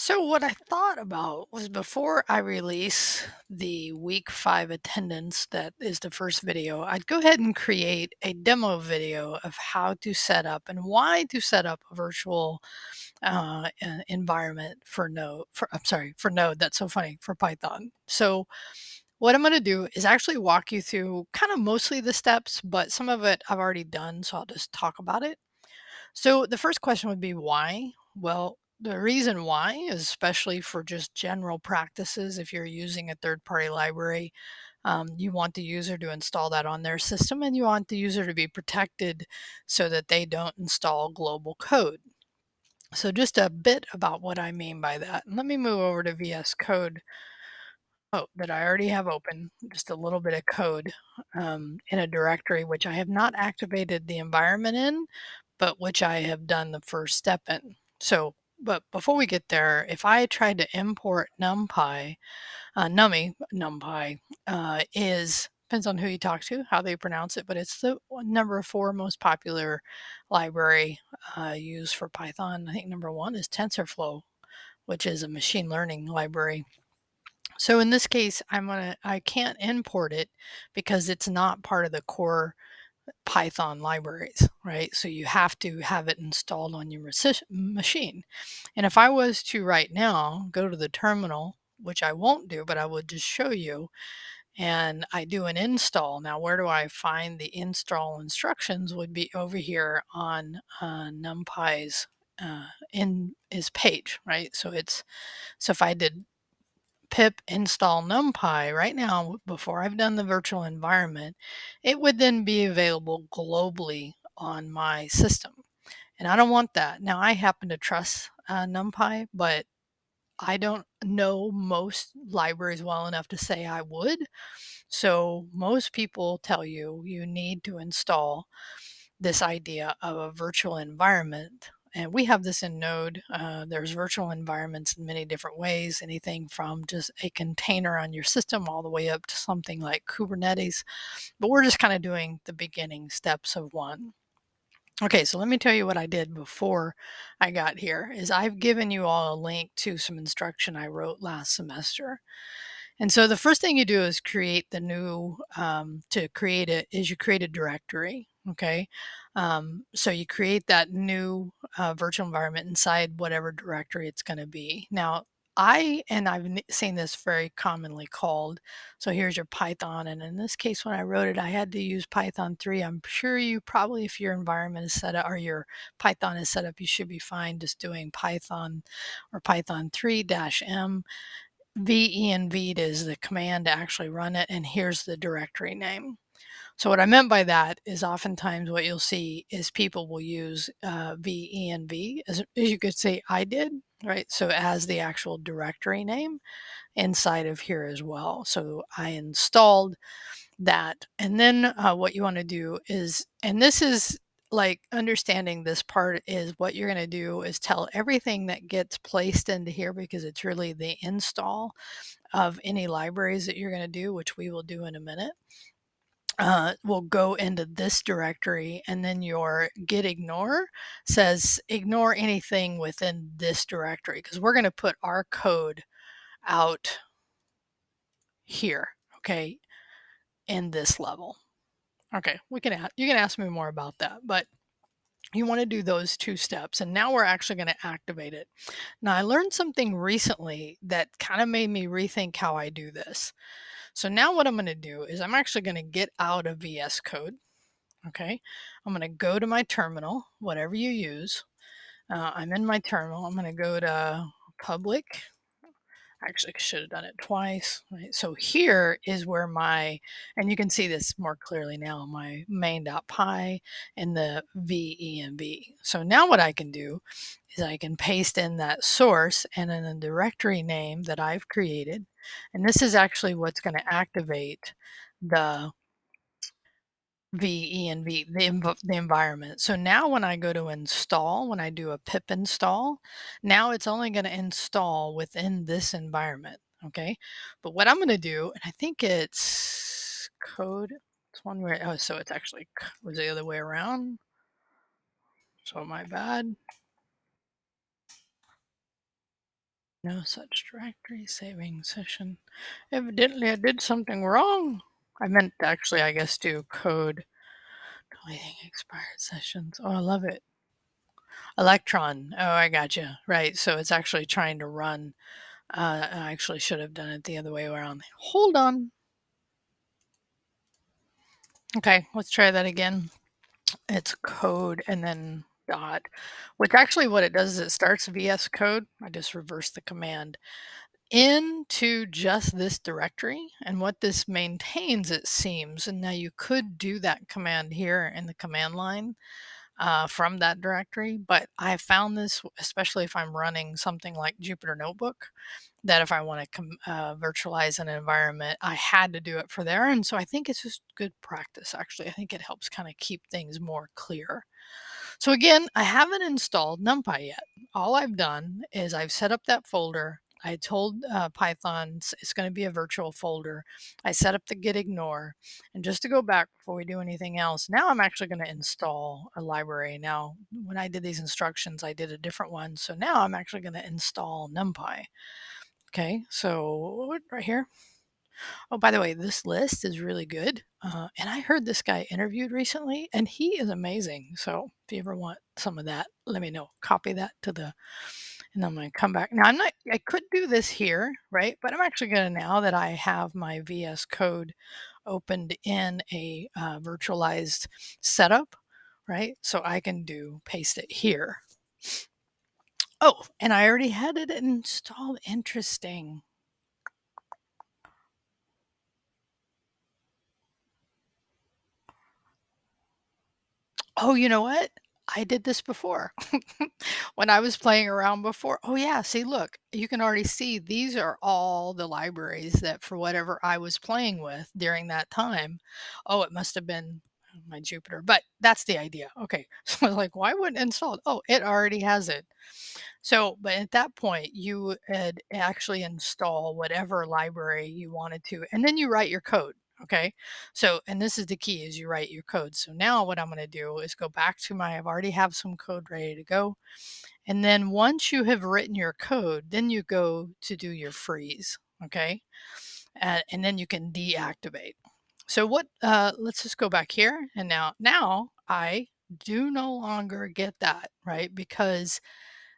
So what I thought about was before I release the week 5 attendance that is the first video, I'd go ahead and create a demo video of how to set up and why to set up a virtual environment for Node. I'm sorry, for Node. That's so funny, for Python. So what I'm going to do is actually walk you through kind of mostly the steps, but some of it I've already done, so I'll just talk about it. So the first question would be why? Well, the reason why is especially for just general practices. If you're using a third party library, you want the user to install that on their system and you want the user to be protected so that they don't install global code. So just a bit about what I mean by that. Let me move over to VS Code. Oh, that I already have open, just a little bit of code in a directory which I have not activated the environment in, but which I have done the first step in. So, but before we get there, if I tried to import NumPy, NumPy is, depends on who you talk to, how they pronounce it, but it's the number 4 most popular library used for Python. I think number 1 is TensorFlow, which is a machine learning library. So in this case, I can't import it because it's not part of the core Python libraries, right? So you have to have it installed on your machine. And if I was to right now go to the terminal, which I won't do, but I would just show you, and I do an install. Now, where do I find the install instructions would be over here on NumPy's in his page, right? So if I did pip install numpy right now before I've done the virtual environment, it would then be available globally on my system. And I don't want that. Now, I happen to trust numpy, but I don't know most libraries well enough to say I would. So most people tell you you need to install this idea of a virtual environment. And we have this in Node. There's virtual environments in many different ways, anything from just a container on your system all the way up to something like Kubernetes. But we're just kind of doing the beginning steps of one. Okay, so let me tell you what I did before I got here is I've given you all a link to some instruction I wrote last semester. And so the first thing you do is create the new, to create it is you create a directory. Okay. So you create that new virtual environment inside whatever directory it's going to be. Now, I've seen this very commonly called, so here's your Python. And in this case, when I wrote it, I had to use Python 3. I'm sure you probably, if your environment is set up or your Python is set up, you should be fine just doing Python or Python 3-m. VENV is the command to actually run it, and here's the directory name. So what I meant by that is oftentimes what you'll see is people will use VENV, as you could say I did, right? So as the actual directory name inside of here as well. So I installed that. And then what you want to do is, and this is like understanding this part is what you're going to do is tell everything that gets placed into here because it's really the install of any libraries that you're going to do, which we will do in a minute. Will go into this directory, and then your git ignore says ignore anything within this directory because we're going to put our code out here, okay, in this level. Okay, you can ask me more about that, but you want to do those 2 steps, and now we're actually going to activate it. Now, I learned something recently that kind of made me rethink how I do this. So now what I'm going to do is I'm actually going to get out of VS Code. Okay, I'm going to go to my terminal, whatever you use. I'm in my terminal. I'm going to go to public. Actually, I should have done it twice. Right? So here is where and you can see this more clearly now, my main.py and the VENV. So now what I can do is I can paste in that source and in a directory name that I've created. And this is actually what's going to activate the VENV, the environment. So now when I go to install, when I do a pip install, now it's only going to install within this environment. Okay. But what I'm going to do, and I think it's code, it's one where, oh, so it's actually was the other way around. So my bad. No such directory saving session. Evidently, I did something wrong. I meant to actually, I guess, do code deleting expired sessions. Oh, I love it. Electron. Oh, I gotcha. Right. So it's actually trying to run. I actually should have done it the other way around. Hold on. Okay, let's try that again. It's code and then dot, which actually what it does is it starts VS Code. I just reversed the command into just this directory, and what this maintains, it seems, and now you could do that command here in the command line from that directory, but I found this, especially if I'm running something like Jupyter Notebook, that if I want to virtualize an environment, I had to do it for there. And so I think it's just good practice, actually. I think it helps kind of keep things more clear. So again, I haven't installed Numpy yet. All I've done is I've set up that folder. I told Python it's going to be a virtual folder. I set up the git ignore. And just to go back before we do anything else, now I'm actually going to install a library. Now, when I did these instructions, I did a different one. So now I'm actually going to install Numpy. Okay, so right here. Oh, by the way, this list is really good. And I heard this guy interviewed recently, and he is amazing. So if you ever want some of that, let me know. Copy that to the, and I'm going to come back. Now, I could do this here, right? But I'm actually going to, now that I have my VS Code opened in a virtualized setup, right? So I can paste it here. Oh, and I already had it installed. Interesting. Oh, you know what? I did this before. When I was playing around before. Oh, yeah. See, look, you can already see these are all the libraries that for whatever I was playing with during that time. Oh, it must have been my Jupyter, but that's the idea. Okay. So I was like, why wouldn't it install it? Oh, it already has it. So, but at that point, you would actually install whatever library you wanted to, and then you write your code. Okay. So, and this is the key is you write your code. So now what I'm going to do is go back to I've already have some code ready to go. And then once you have written your code, then you go to do your freeze. Okay. And then you can deactivate. So let's just go back here. And now I do no longer get that, right? Because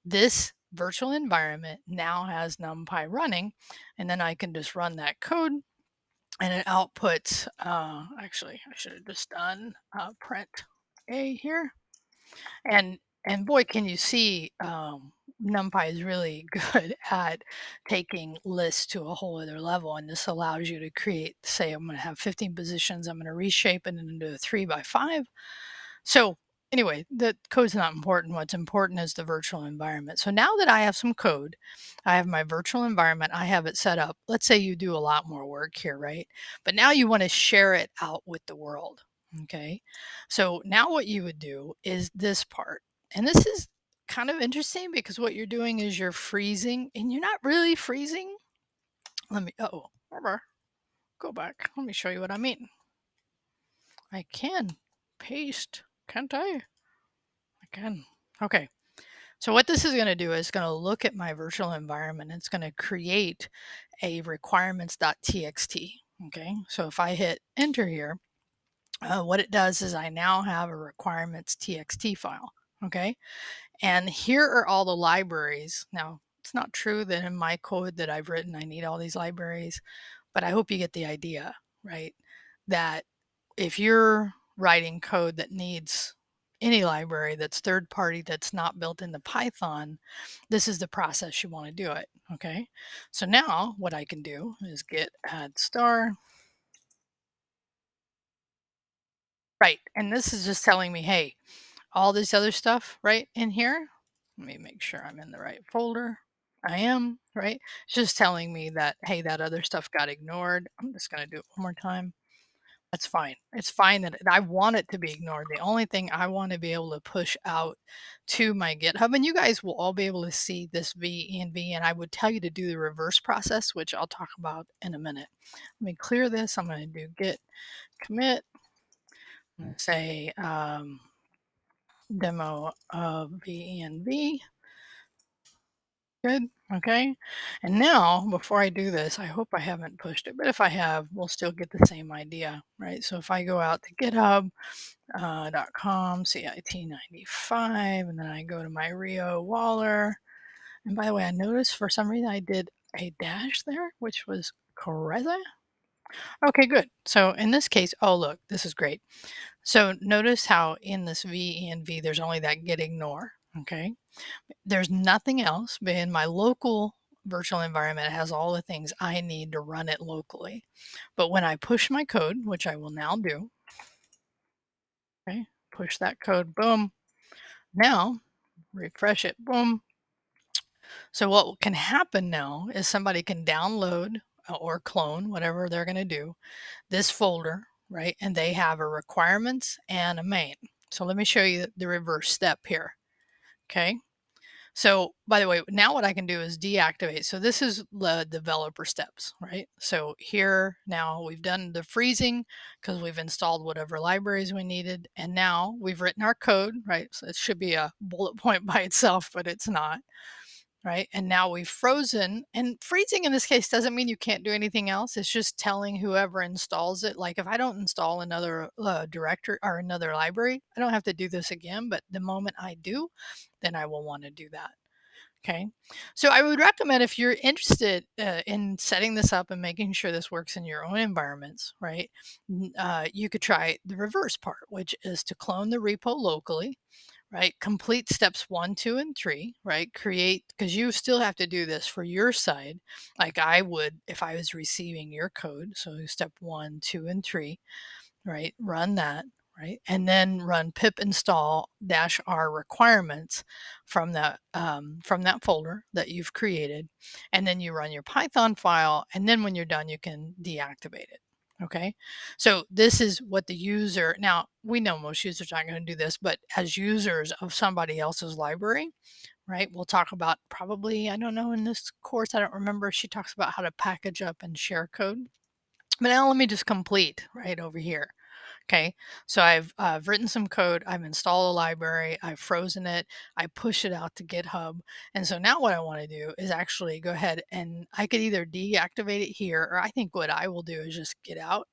this virtual environment now has NumPy running, and then I can just run that code and it outputs, actually, I should have just done print A here. And boy, can you see NumPy is really good at taking lists to a whole other level. And this allows you to create, say, I'm going to have 15 positions. I'm going to reshape it into a 3x5. So anyway, the code's not important. What's important is the virtual environment. So now that I have some code, I have my virtual environment, I have it set up. Let's say you do a lot more work here, right? But now you want to share it out with the world. Okay. So now what you would do is this part. And this is kind of interesting because what you're doing is you're freezing and you're not really freezing. Go back. Let me show you what I mean. I can paste, can't I? I can. Okay. So what this is going to do is going to look at my virtual environment. It's going to create a requirements.txt. Okay. So if I hit enter here, what it does is I now have a requirements txt file. Okay. And here are all the libraries. Now, it's not true that in my code that I've written, I need all these libraries, but I hope you get the idea, right? That if you're writing code that needs any library that's third party that's not built into Python, this is the process you want to do it. Okay. So now what I can do is git add star. Right. And this is just telling me, hey, all this other stuff right in here. Let me make sure I'm in the right folder. I am, right? It's just telling me that, hey, that other stuff got ignored. I'm just going to do it one more time. That's fine. It's fine that I want it to be ignored. The only thing I want to be able to push out to my GitHub, and you guys will all be able to see this VENV, and I would tell you to do the reverse process, which I'll talk about in a minute. Let me clear this. I'm going to do git commit. I'm going to say demo of VENV. Good. Okay. And now, before I do this, I hope I haven't pushed it, but if I have, we'll still get the same idea, right? So if I go out to GitHub, .com CIT95, and then I go to my Rio Waller. And by the way, I noticed for some reason I did a dash there, which was correct. Okay, good. So in this case, oh look, this is great. So notice how in this VENV there's only that git ignore. Okay, there's nothing else, but in my local virtual environment, it has all the things I need to run it locally. But when I push my code, which I will now do, okay, push that code, boom. Now refresh it, boom. So what can happen now is somebody can download or clone, whatever they're going to do, this folder, right? And they have a requirements and a main. So let me show you the reverse step here. Okay. So by the way, now what I can do is deactivate. So this is the developer steps, right? So here now we've done the freezing because we've installed whatever libraries we needed. And now we've written our code, right? So it should be a bullet point by itself, but it's not. Right. And now we've frozen, and freezing in this case doesn't mean you can't do anything else. It's just telling whoever installs it. Like if I don't install another directory or another library, I don't have to do this again. But the moment I do, then I will want to do that. Okay. So I would recommend if you're interested in setting this up and making sure this works in your own environments, right? You could try the reverse part, which is to clone the repo locally, right? Complete steps 1, 2, and 3, right? Create, because you still have to do this for your side, like I would if I was receiving your code. So step 1, 2, and 3, right? Run that, right? And then run pip install -r requirements from that folder that you've created. And then you run your Python file. And then when you're done, you can deactivate it. Okay, so this is what the user, now we know most users aren't going to do this, but as users of somebody else's library, right, we'll talk about probably, I don't know, in this course, I don't remember, she talks about how to package up and share code. But now let me just complete right over here. Okay, so I've written some code, I've installed a library, I've frozen it, I push it out to GitHub. And so now what I want to do is actually go ahead, and I could either deactivate it here, or I think what I will do is just get out,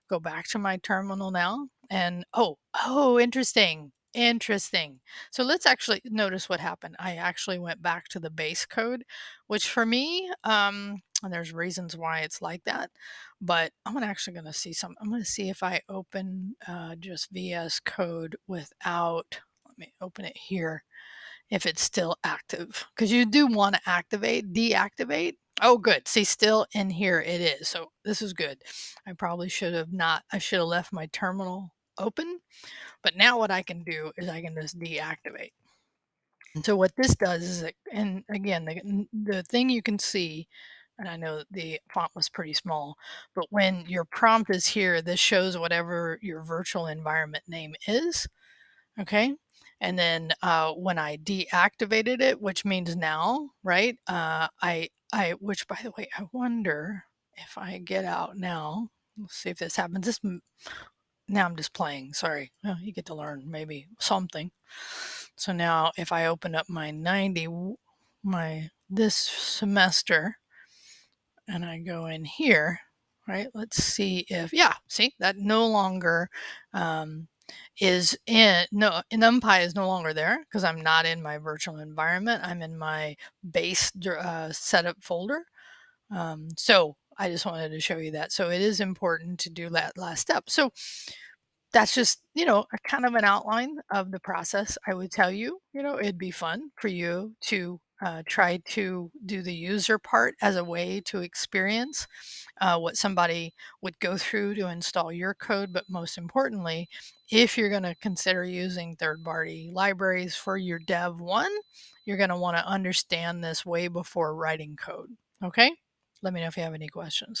go back to my terminal now, and oh, interesting. Interesting. So let's actually notice what happened. I actually went back to the base code, which for me, and there's reasons why it's like that, but I'm actually going to see some. I'm going to see if I open just VS Code without, let me open it here, if it's still active. Because you do want to deactivate. Oh, good. See, still in here it is. So this is good. I probably should have not, I should have left my terminal open. But now what I can do is I can just deactivate. And so what this does is, and again, the thing you can see, and I know the font was pretty small, but when your prompt is here, this shows whatever your virtual environment name is. Okay. And then when I deactivated it, which means now, right? Which by the way, I wonder if I get out now, let's see if this happens. Now I'm just playing. Sorry. Well, you get to learn maybe something. So now if I open up my 90, this semester, and I go in here, right? Let's see if, yeah, see that no longer is in, no, Numpy is no longer there because I'm not in my virtual environment. I'm in my base setup folder. So I just wanted to show you that. So it is important to do that last step. So that's just, a kind of an outline of the process. I would tell you, it'd be fun for you to try to do the user part as a way to experience what somebody would go through to install your code. But most importantly, if you're going to consider using third-party libraries for your Dev 1, you're going to want to understand this way before writing code. Okay? Let me know if you have any questions.